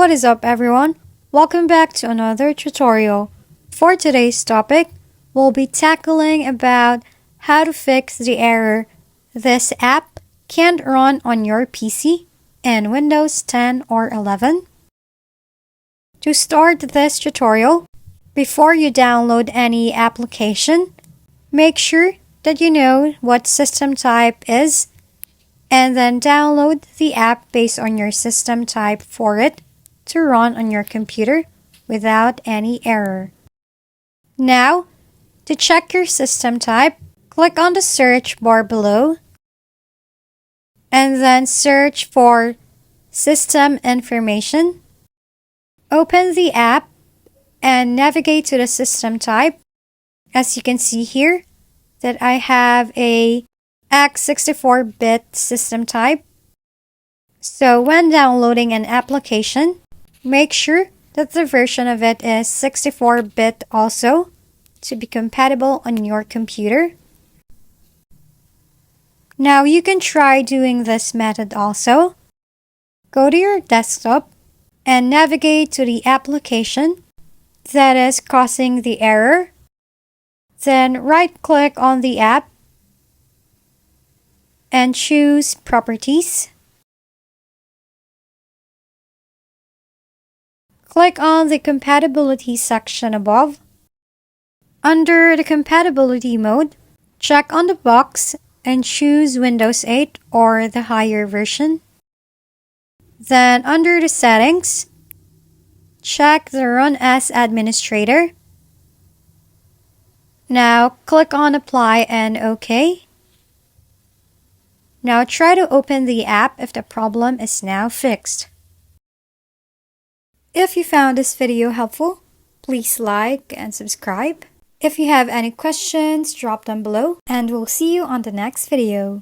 What is up everyone? Welcome back to another tutorial. For today's topic, we'll be tackling about how to fix the error this app can't run on your PC in Windows 10 or 11. To start this tutorial, before you download any application, make sure that you know what system type is and then download the app based on your system type for it to run on your computer without any error. Now, to check your system type, click on the search bar below and then search for System Information. Open the app and navigate to the system type. As you can see here, that I have a x64-bit system type. So when downloading an application, make sure that the version of it is 64-bit also to be compatible on your computer. Now you can try doing this method also. Go to your desktop and navigate to the application that is causing the error. Then right-click on the app and choose Properties. Click on the Compatibility section above. Under the Compatibility mode, check on the box and choose Windows 8 or the higher version. Then under the Settings, check the Run as Administrator. Now click on Apply and OK. Now try to open the app if the problem is now fixed. If you found this video helpful, please like and subscribe. If you have any questions, drop them below and we'll see you on the next video.